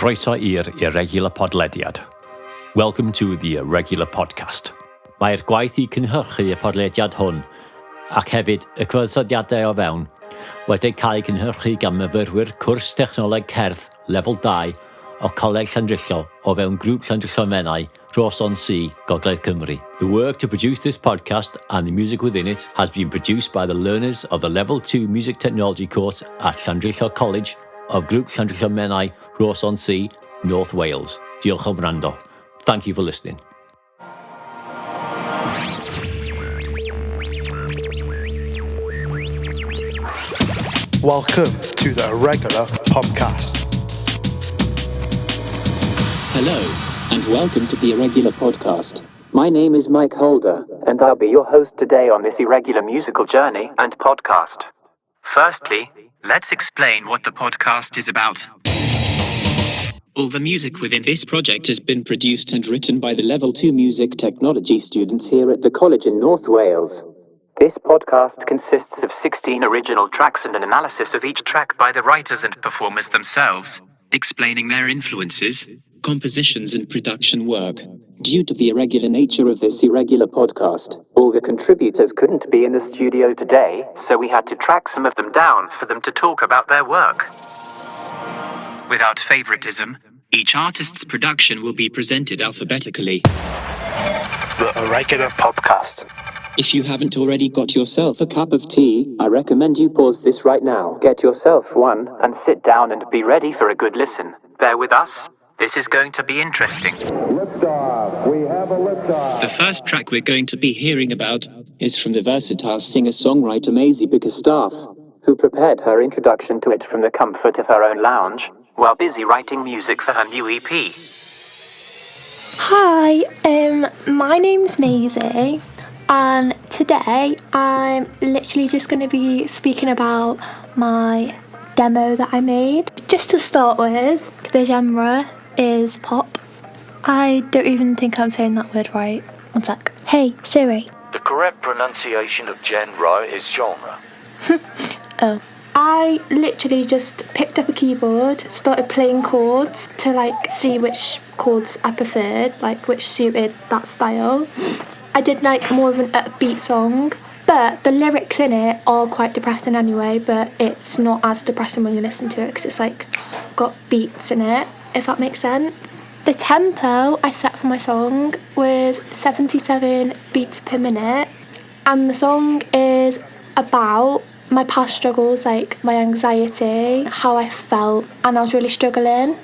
Croeso i'r Irregular podlediad. Welcome to the Irregular podcast. Mae'r gwaith I cynhyrchu y podlediad hwn ac hefyd y cyfansoddiadau o fewn wedi cael cynhyrchu gan myfyrwyr cwrs technoleg cerdd lefel 2 o Coleg Llandrillo o fewn grŵp Llandrillo Menai, Rhos-on-Sea, Gogledd Cymru. The work to produce this podcast and the music within it has been produced by the learners of the Level 2 Music Technology course at Llandrillo College of Grŵp Llandrillo Menai, Rhos-on-Sea, North Wales. Diolch am wrando. Thank you for listening. Welcome to the Irregular podcast. Hello, and welcome to the Irregular podcast. My name is Mike Holder, and I'll be your host today on this irregular musical journey and podcast. Firstly, let's explain what the podcast is about. All the music within this project has been produced and written by the Level 2 Music Technology students here at the college in North Wales. This podcast consists of 16 original tracks and an analysis of each track by the writers and performers themselves, explaining their influences, compositions and production work. Due to the irregular nature of this irregular podcast, all the contributors couldn't be in the studio today, so we had to track some of them down for them to talk about their work. Without favoritism, each artist's production will be presented alphabetically. The Irregular podcast. If you haven't already got yourself a cup of tea, I recommend you pause this right now. Get yourself one and sit down and be ready for a good listen. Bear with us. This is going to be interesting. Liftoff. We have a liftoff. The first track we're going to be hearing about is from the versatile singer-songwriter Maisy Bickerstaff, who prepared her introduction to it from the comfort of her own lounge while busy writing music for her new EP. Hi, my name's Maisy, and today I'm literally just going to be speaking about my demo that I made. Just to start with, the genre is pop. I don't even think I'm saying that word right. One sec. Hey, Siri. The correct pronunciation of genre is genre. Oh. I literally just picked up a keyboard, started playing chords to see which chords I preferred, which suited that style. I did more of an upbeat song, but the lyrics in it are quite depressing anyway, but it's not as depressing when you listen to it because it's got beats in it, if that makes sense. The tempo I set for my song was 77 beats per minute, and the song is about my past struggles, my anxiety, how I felt, and I was really struggling.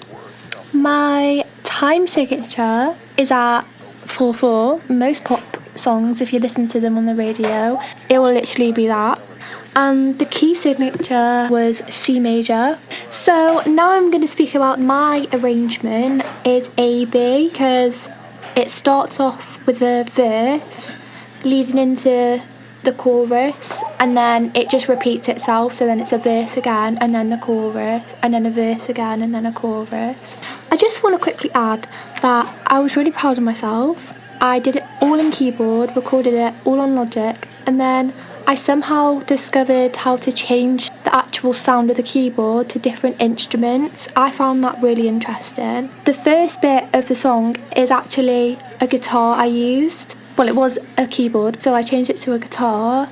My time signature is at 4/4. Most pop songs, if you listen to them on the radio, it will literally be that. And the key signature was C major. So now I'm going to speak about my arrangement is A-B, because it starts off with a verse leading into the chorus, and then it just repeats itself, so then it's a verse again, and then the chorus, and then a verse again, and then a chorus. I just want to quickly add that I was really proud of myself. I did it all in keyboard, recorded it all on Logic, and then I somehow discovered how to change the actual sound of the keyboard to different instruments. I found that really interesting. The first bit of the song is actually a guitar I used. Well, it was a keyboard, so I changed it to a guitar,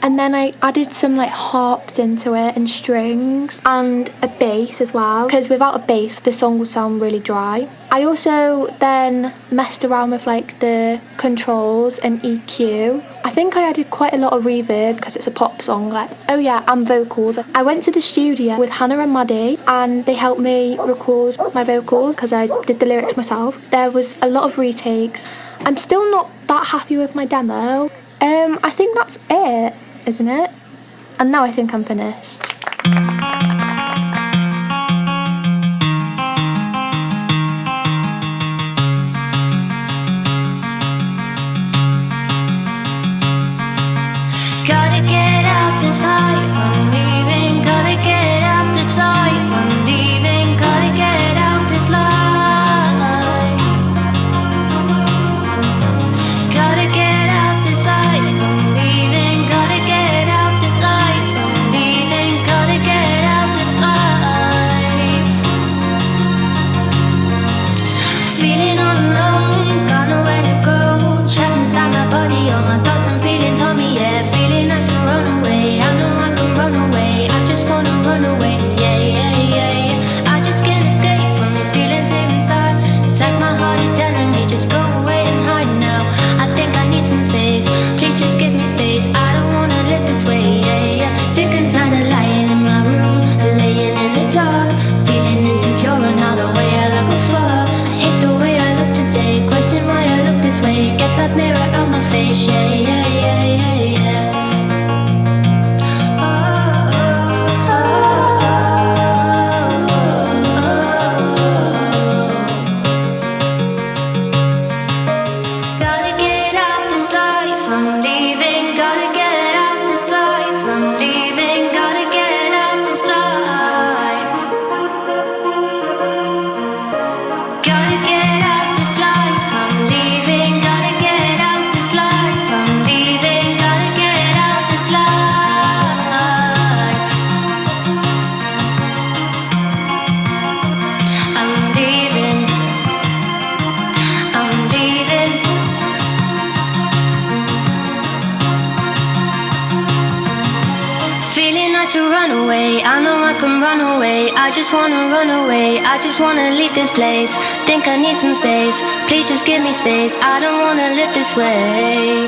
and then I added some harps into it and strings and a bass as well, because without a bass the song would sound really dry. I also then messed around with the controls and EQ. I think I added quite a lot of reverb because it's a pop song. And vocals. I went to the studio with Hannah and Maddie, and they helped me record my vocals because I did the lyrics myself. There was a lot of retakes. I'm still not that happy with my demo. I think that's it, isn't it? And now I think I'm finished. Gotta get out this life, I'm leaving. Gotta get out this life, I'm leaving. Gotta get out this life. Gotta get out this life, I'm leaving. Gotta get out this life, I'm leaving. Gotta get can run away. I just wanna run away. I just wanna leave this place. Think I need some space. Please just give me space. I don't wanna live this way.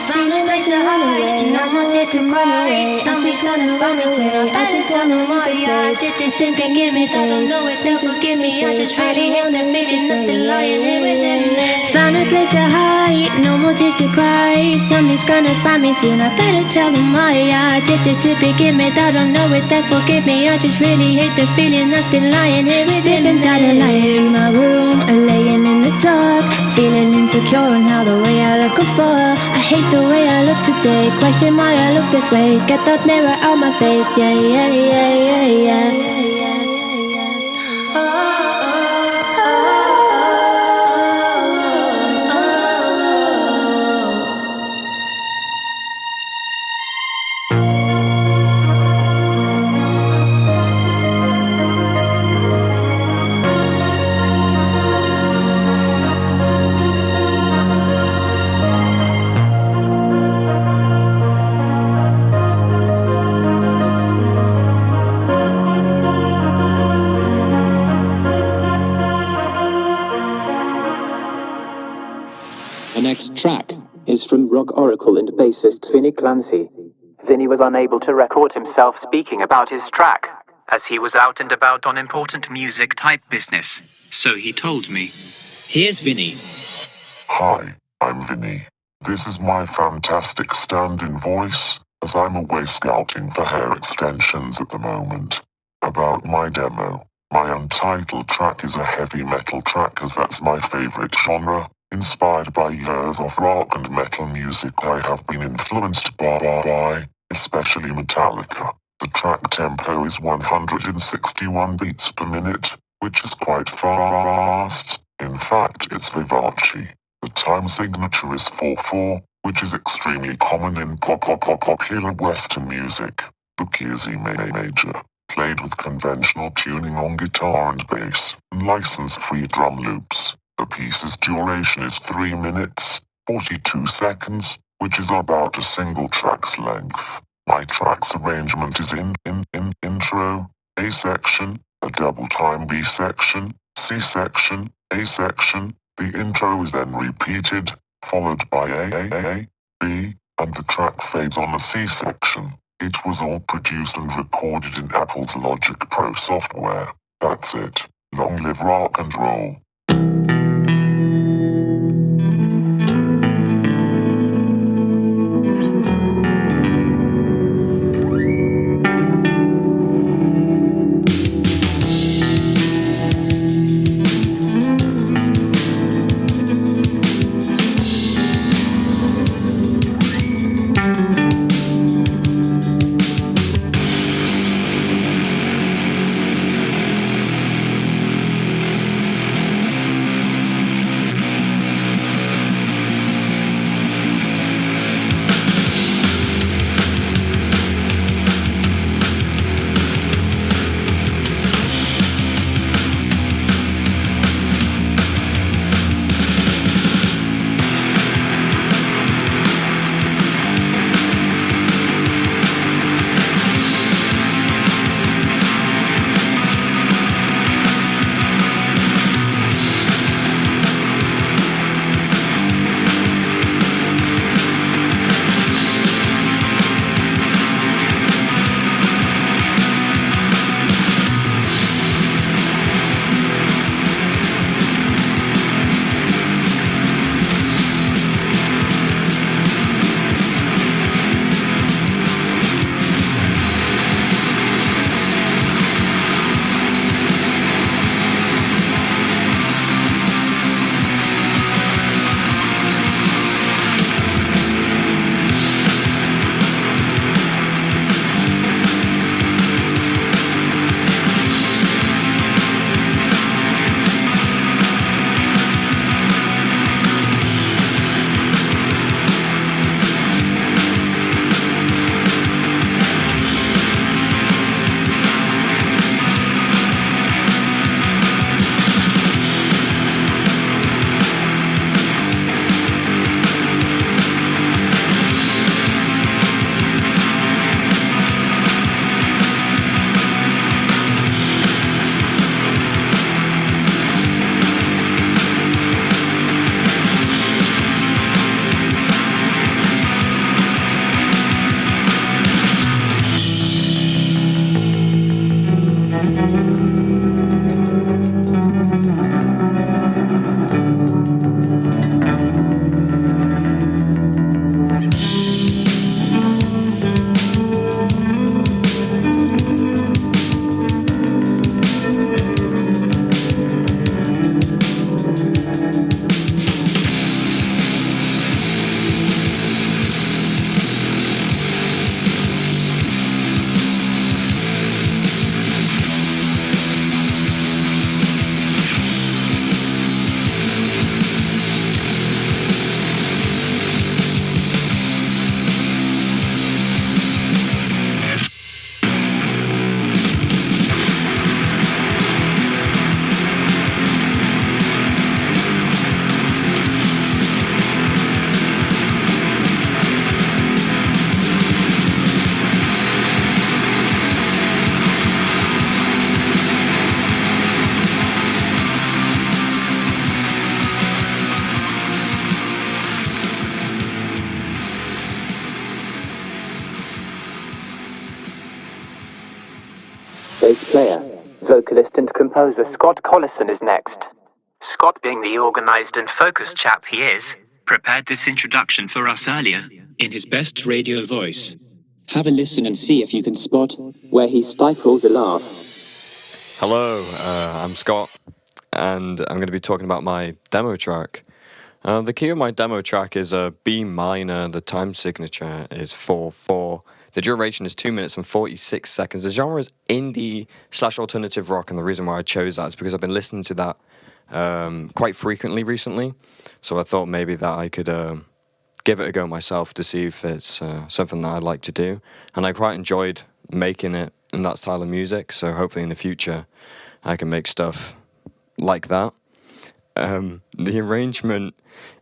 Some place to hide, no more tears to cry. Somebody's gonna find me soon. I better tell them all. Yeah, I did this to begin with. I don't know if they'll forgive me. I just really hate the feeling of still lying here with them. Found a place to hide, no more tears to cry. Somebody's gonna find me soon. I better tell them all. Yeah, I did this to begin with. I don't know if they'll forgive me. I just really hate the feeling that's been lying here with them. Sipping tired of lying in my room, laying in the dark, feeling insecure on how the way I look before. I hate the way I look today. Question why I look this way. Get that mirror out my face. Yeah, yeah, yeah, yeah, yeah. The next track is from rock oracle and bassist Vinni Clancy. Vinni was unable to record himself speaking about his track, as he was out and about on important music type business. So he told me. Here's Vinni. Hi, I'm Vinni. This is my fantastic stand-in voice, as I'm away scouting for hair extensions at the moment. About my demo. My untitled track is a heavy metal track, as that's my favorite genre. Inspired by years of rock and metal music, I have been influenced by, especially Metallica. The track tempo is 161 beats per minute, which is quite fast. In fact, it's vivace. The time signature is 4/4, which is extremely common in popular Western music. The key is E major, played with conventional tuning on guitar and bass, and license-free drum loops. The piece's duration is 3 minutes, 42 seconds, which is about a single track's length. My track's arrangement is intro, A section, a double time B section, C section, A section. The intro is then repeated, followed by A, B, and the track fades on the C section. It was all produced and recorded in Apple's Logic Pro software. That's it. Long live rock and roll. bass player. Vocalist and composer Scott Collison is next. Scott, being the organised and focused chap he is, Prepared this introduction for us earlier in his best radio voice. Have a listen and see if you can spot where he stifles a laugh. Hello, I'm Scott, and I'm going to be talking about my demo track. The key of my demo track is a B minor, the time signature is 4/4. The duration is 2 minutes and 46 seconds. The genre is indie/alternative rock, and the reason why I chose that is because I've been listening to that quite frequently recently, so I thought maybe that I could give it a go myself to see if it's something that I'd like to do, and I quite enjoyed making it in that style of music, so hopefully in the future I can make stuff like that. The arrangement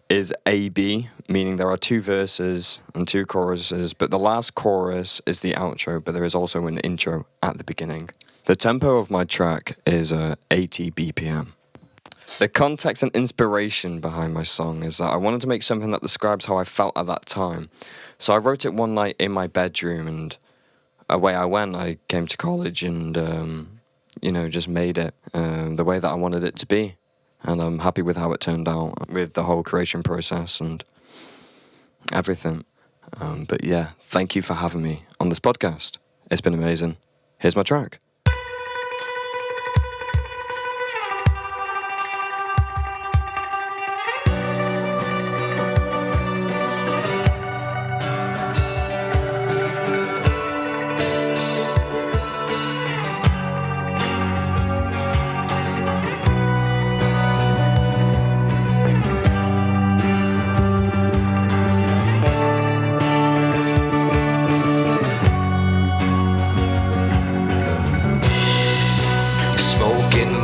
is A-B, meaning there are 2 verses and 2 choruses, but the last chorus is the outro, but there is also an intro at the beginning. The tempo of my track is 80 BPM. The context and inspiration behind my song is that I wanted to make something that describes how I felt at that time. So I wrote it one night in my bedroom, and away I went. I came to college and, just made it the way that I wanted it to be. And I'm happy with how it turned out, with the whole creation process and everything. But yeah, thank you for having me on this podcast. It's been amazing. Here's my track.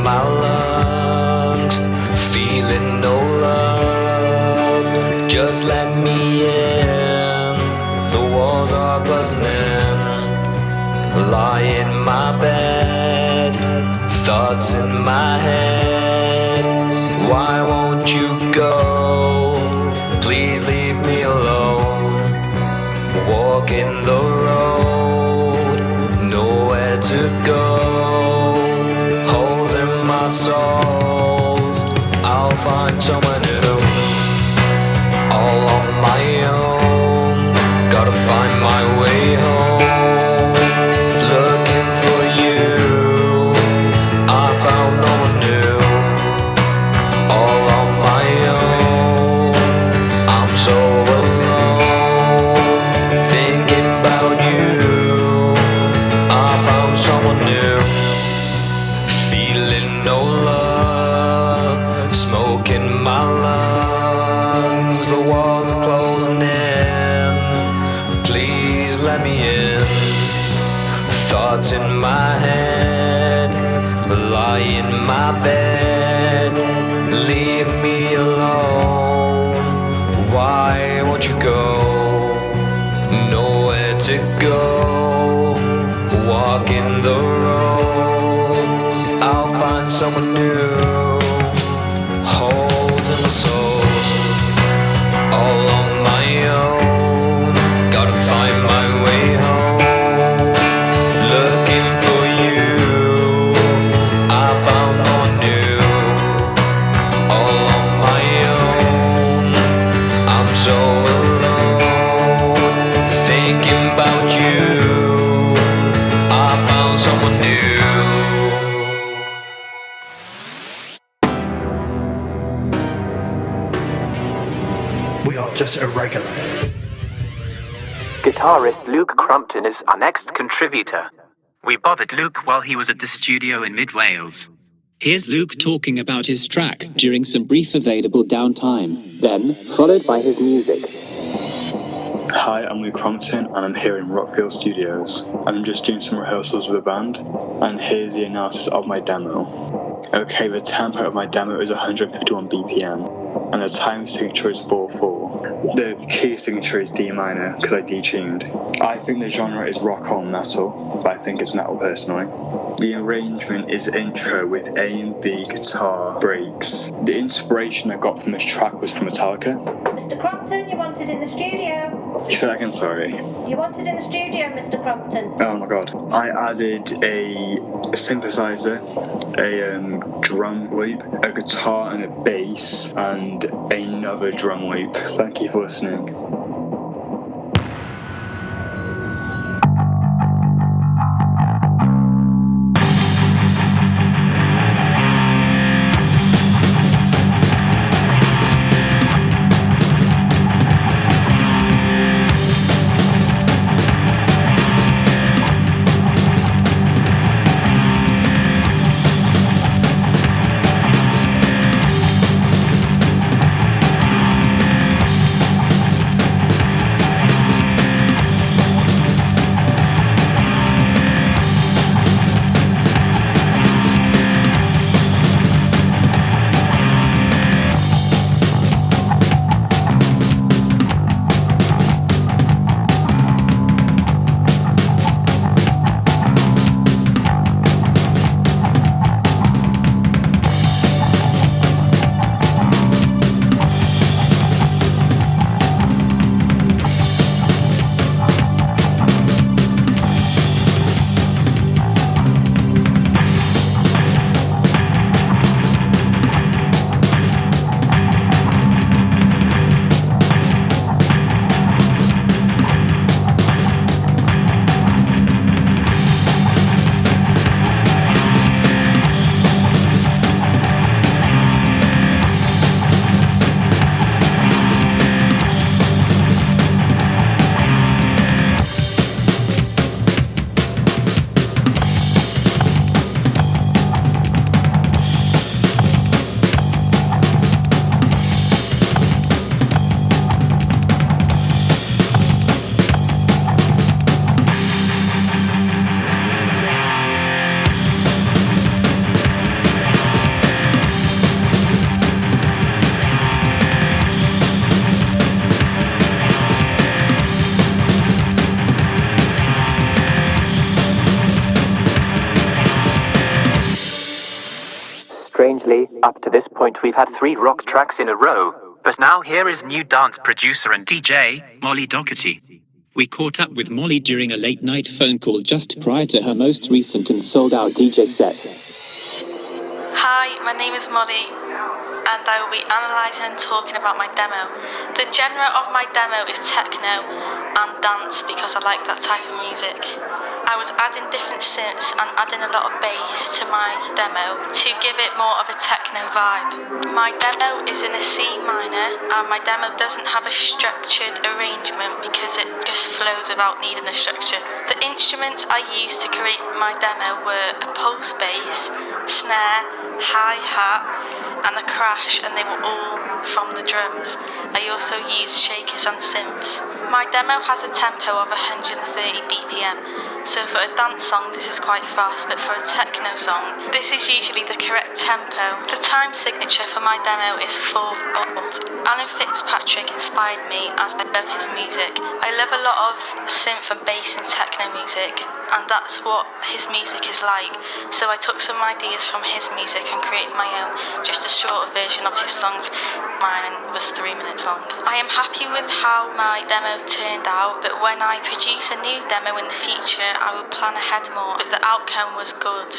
My lungs, feeling no love, just let me in, the walls are closing in, lie in my bed, thoughts in my head, why won't you go, please leave me alone, walking the road, nowhere to go, souls, I'll find someone new, all on my own, gotta find my way home, looking for you, I found no one new, all on my own, I'm so alone, thinking about you, I found someone new. No love, smoke in my lungs, the walls are closing in, please let me in, thoughts in my head, lie in my bed, leave me alone, why won't you go, nowhere to go, walking the road, I'll find someone new, holes in the souls, all on my own, gotta find my way home, looking for you, I found no one new, all on my own, I'm so alone, thinking about you, I found someone new. Just Irregular. Guitarist Luke Crompton is our next contributor. We bothered Luke while he was at the studio in mid-Wales. Here's Luke talking about his track during some brief available downtime, then followed by his music. Hi, I'm Luke Crompton and I'm here in Rockfield Studios. I'm just doing some rehearsals with a band, and here's the analysis of my demo. Okay, the tempo of my demo is 151 BPM, and the time signature is 4/4. The key signature is D minor, because I detuned. I think the genre is rock or metal, but I think it's metal personally. The arrangement is intro with A and B guitar breaks. The inspiration I got from this track was from Metallica. Mr. Crompton, you're wanted in the studio. Say that again, sorry. You wanted in the studio, Mr. Crompton. Oh my god. I added a synthesizer, a drum loop, a guitar and a bass, and another drum loop. Thank you for listening. Strangely, up to this point we've had 3 rock tracks in a row. But now here is new dance producer and DJ, Molly Doherty. We caught up with Molly during a late-night phone call just prior to her most recent and sold-out DJ set. Hi, my name is Molly, and I will be analysing and talking about my demo. The genre of my demo is techno and dance because I like that type of music. I was adding different synths and adding a lot of bass to my demo to give it more of a techno vibe. My demo is in a C minor, and my demo doesn't have a structured arrangement because it just flows without needing a structure. The instruments I used to create my demo were a pulse bass, snare, hi-hat and a crash, and they were all from the drums. I also used shakers and synths. My demo has a tempo of 130 BPM, so for a dance song this is quite fast, but for a techno song this is usually the correct tempo. The time signature for my demo is 4/4. Alan Fitzpatrick inspired me as I love his music. I love a lot of synth and bass in techno music, and that's what his music is like, so I took some ideas from his music and created my own, just a shorter version of his songs. Mine was 3 minutes long. I am happy with how my demo turned out, but when I produce a new demo in the future I will plan ahead more, but the outcome was good.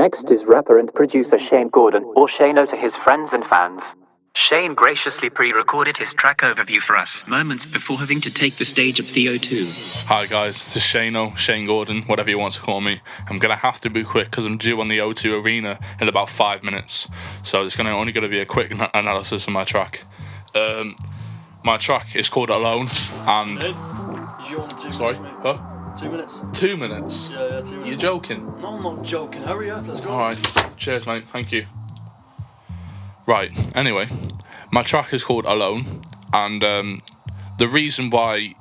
Next is rapper and producer Shane Gordon, or Shano to his friends and fans. Shane graciously pre-recorded his track overview for us, moments before having to take the stage up the O2. Hi guys, this is Shane Gordon, whatever you want to call me. I'm going to have to be quick because I'm due on the O2 Arena in about 5 minutes. So it's only going to be a quick analysis of my track. My track is called Alone, and... You want 2 minutes, Sorry? mate? Huh? 2 minutes. 2 minutes? Yeah, 2 minutes. You're joking? No, I'm not joking. Hurry up, let's go. Alright, cheers mate, thank you. Right, anyway, my track is called Alone, and the reason why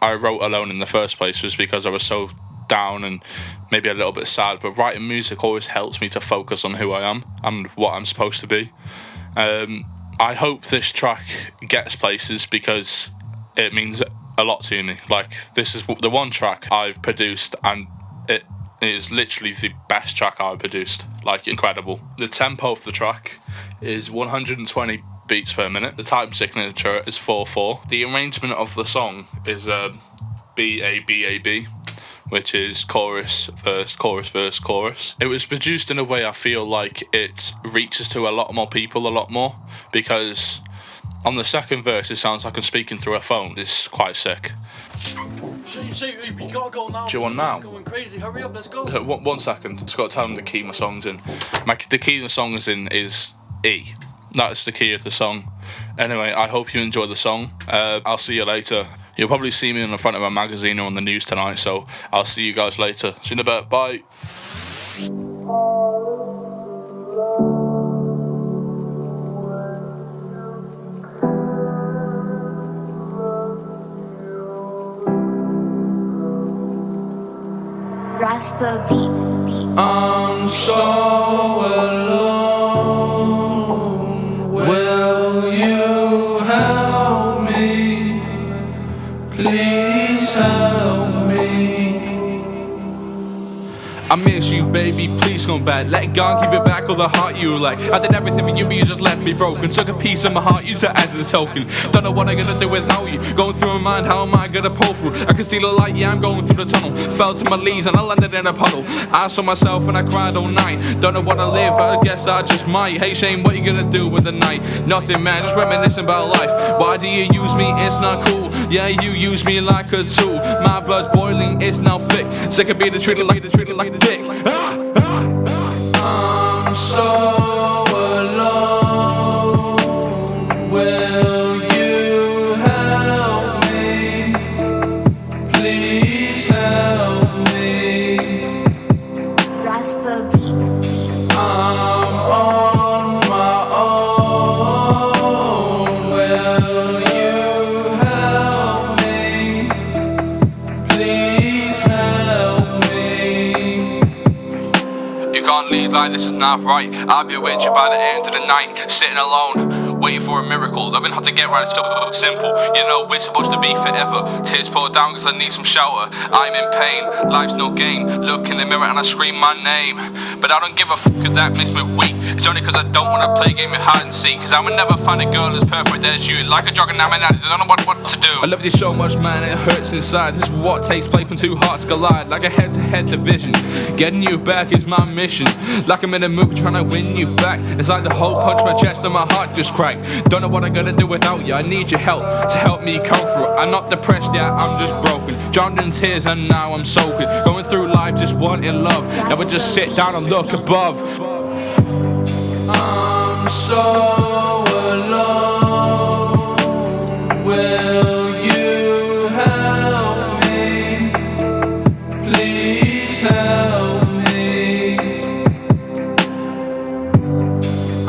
I wrote Alone in the first place was because I was so down and maybe a little bit sad, but writing music always helps me to focus on who I am and what I'm supposed to be. I hope this track gets places because it means a lot to me. Like, this is the one track I've produced, and it is literally the best track I've produced. Like, incredible. The tempo of the track is 120 beats per minute. The time signature is 4/4. The arrangement of the song is B-A-B-A-B, which is chorus, verse, chorus, verse, chorus. It was produced in a way I feel like it reaches to a lot more people a lot more, because on the second verse it sounds like I'm speaking through a phone. It's quite sick. Shane, you gotta go now. Do you want now? It's going crazy. Hurry up, let's go. One second. Just got to tell them the key my song's in. The key the song is in is E. That's the key of the song. Anyway, I hope you enjoy the song. I'll see you later. You'll probably see me in the front of a magazine or on the news tonight, so I'll see you guys later. See you in a bit. Bye. Rasper Beats. I'm so alone. Will you help me? Please help me. I miss you, baby, please come back. Let God give it back all the heart you like. I did everything for you, but you just left me broken. Took a piece of my heart, you took as a token. Don't know what I'm gonna do without you. Going through my mind, how am I gonna pull through? I can see the light, yeah, I'm going through the tunnel. Fell to my knees and I landed in a puddle. I saw myself and I cried all night. Don't know what I live, I guess I just might. Hey Shane, what you gonna do with the night? Nothing, man, just reminiscing about life. Why do you use me? It's not cool. Yeah, you use me like a tool. My blood's boiling, it's now thick. Sick of being treated like a dick. I'm so alone. Will you help me? Please help me. Rasper Beats. I'm on my own. Will you help me? Please help me. You can't leave like this is not right. I'll be with you by the end of the night. Sitting alone, waiting for a miracle. Loving how to get right, it's so simple. You know we're supposed to be forever. Tears pour down cause I need some shelter. I'm in pain, life's no game. Look in the mirror and I scream my name. But I don't give a cause that makes me weak. It's only cause I don't wanna play a game of hide and seek. Cause I would never find a girl as perfect as you. Like a drug and I'm an addict, I don't know what to do. I love you so much, man, it hurts inside. This is what takes place when two hearts collide. Like a head-to-head division. Getting you back is my mission. Like I'm in a movie trying to win you back. It's like the hole punched my chest and my heart just cracked. Don't know what I'm gonna do without you. I need your help to help me come through. I'm not depressed yet, I'm just broken. Drowned in tears and now I'm soaking. Going through life just wanting love. Never just sit down and look above. I'm so alone. Will you help me? Please help me.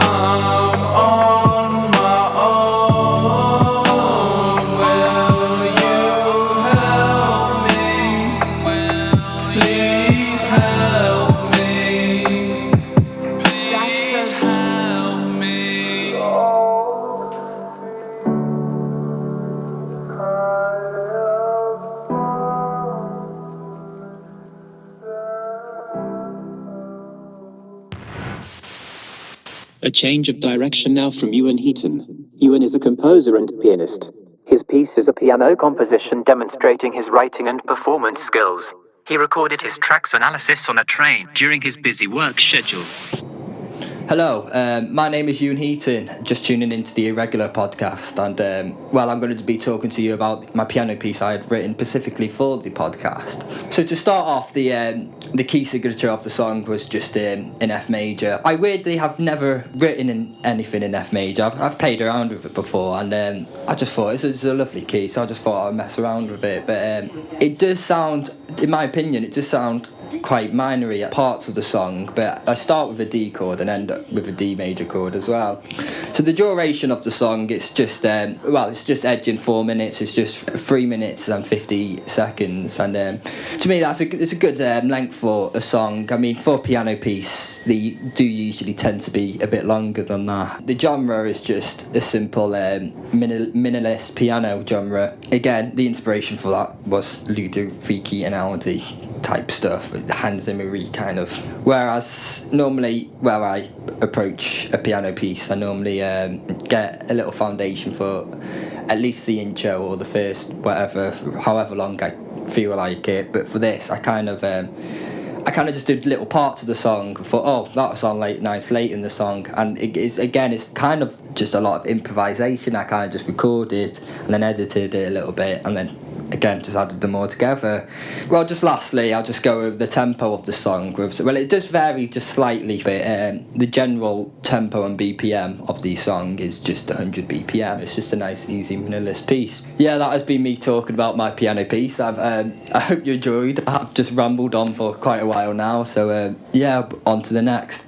I'm on my own. Will you help me? Please help me. Please help me. A change of direction now from Ewan Heaton. Ewan is a composer and pianist. His piece is a piano composition demonstrating his writing and performance skills. He recorded his tracks analysis on a train during his busy work schedule. Hello, my name is Ewan Heaton, just tuning into the Irregular podcast, and I'm going to be talking to you about my piano piece I had written specifically for the podcast. So to start off, the key signature of the song was just in F major. I weirdly have never written anything in F major. I've played around with it before, and I just thought it's a lovely key, so I just thought I'd mess around with it. But it does sound, in my opinion, it does sound quite minory at parts of the song, but I start with a D chord and end up with a D major chord as well. So the duration of the song, it's just it's just edging 4 minutes. It's just 3 minutes and 50 seconds, and to me it's a good length for a song. I mean, for a piano piece, they do usually tend to be a bit longer than that. The genre is just a simple minimalist piano genre. Again, the inspiration for that was Ludovici Einaudi type stuff, Hans Zimmer-y kind of. Whereas normally where I approach a piano piece, I normally get a little foundation for at least the intro or the first however long I feel like it. But for this, I kind of just did little parts of the song. Thought, that'll sound nice late in the song, and it's kind of just a lot of improvisation. I kind of just recorded and then edited it a little bit, and then again just added them all together. Well, just lastly, I'll just go with the tempo of the song. It does vary just slightly, but the general tempo and BPM of the song is just 100 BPM. It's just a nice, easy, minimalist piece. Yeah, that has been me talking about my piano piece. I hope you enjoyed. I've just rambled on for quite a while now, so on to the next.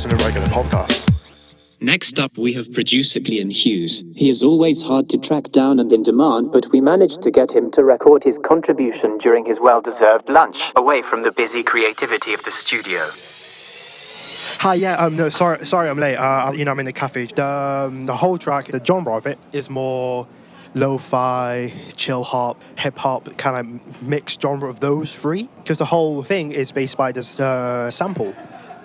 just an Irregular podcast. Next up, we have producer Llion Hughes. He is always hard to track down and in demand, but we managed to get him to record his contribution during his well-deserved lunch, away from the busy creativity of the studio. Hi, yeah, no, sorry, I'm late. I'm in the cafe. The whole track, the genre of it is more lo-fi, chill hop, hip hop, kind of mixed genre of those three. Because the whole thing is based by this sample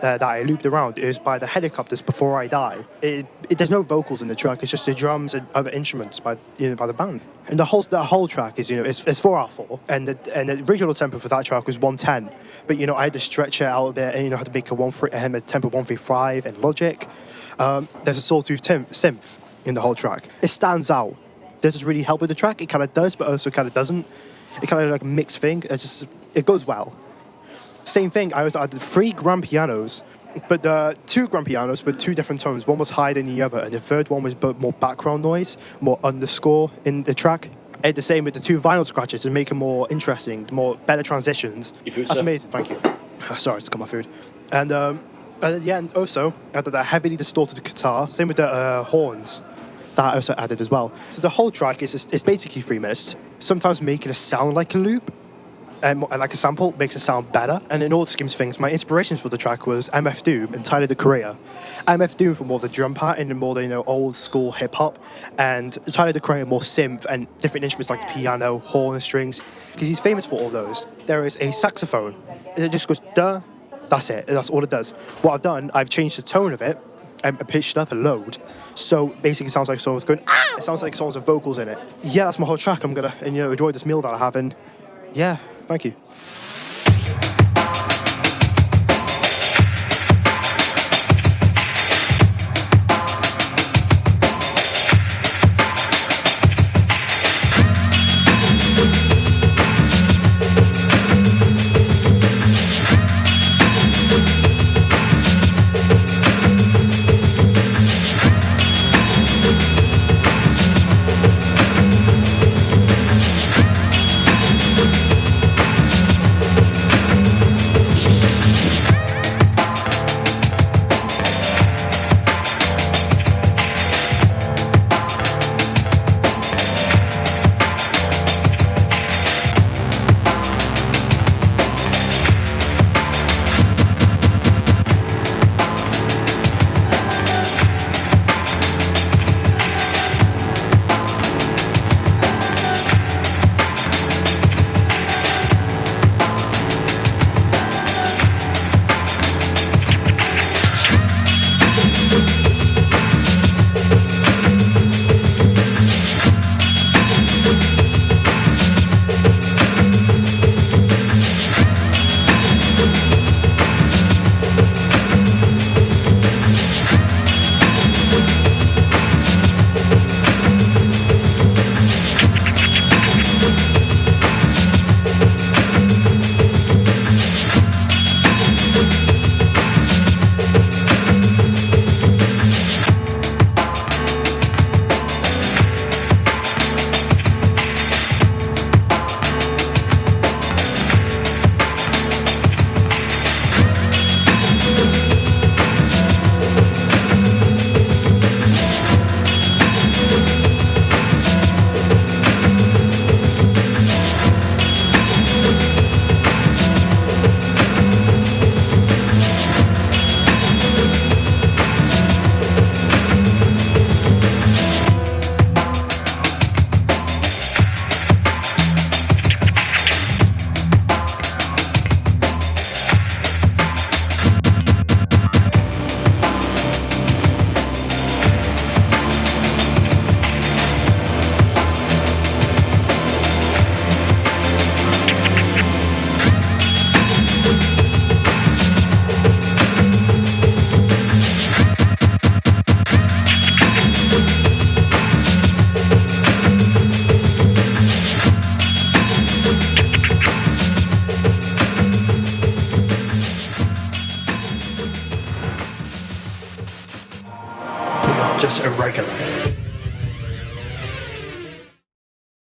that I looped around. It was by the Helicopters, Before I Die. There's no vocals in the track. It's just the drums and other instruments by the band. And the whole track is it's 4/4, and the original tempo for that track was 110. But I had to stretch it out a bit, and I had to make a tempo 135 and Logic. There's a sawtooth synth in the whole track. It stands out. Does it really help with the track? It kind of does, but also kind of doesn't. It kind of like a mixed thing. It goes well. Same thing, I had 3 grand pianos, but 2 grand pianos with 2 different tones. One was higher than the other, and the third one was more background noise, more underscore in the track. I had the same with the 2 vinyl scratches to make it more interesting, better transitions. That's amazing, thank you. Sorry, it's got my food. And also, I added a heavily distorted guitar, same with the horns. That I also added as well. So the whole track is basically 3 minutes, sometimes making it sound like a loop, and like a sample makes it sound better. And in all the schemes of things, my inspirations for the track was MF Doom and Tyler the Creator. MF Doom for more of the drum pattern and more the old school hip hop, and Tyler the Creator more synth and different instruments like the piano, horn, and strings, because he's famous for all those. There is a saxophone. It just goes duh. That's it. That's all it does. What I've done, I've changed the tone of it and pitched it up a load. So basically, it sounds like someone's going ah. It sounds like someone's vocals in it. Yeah, that's my whole track. I'm gonna enjoy this meal that I have, and yeah. Thank you. Just Irregular.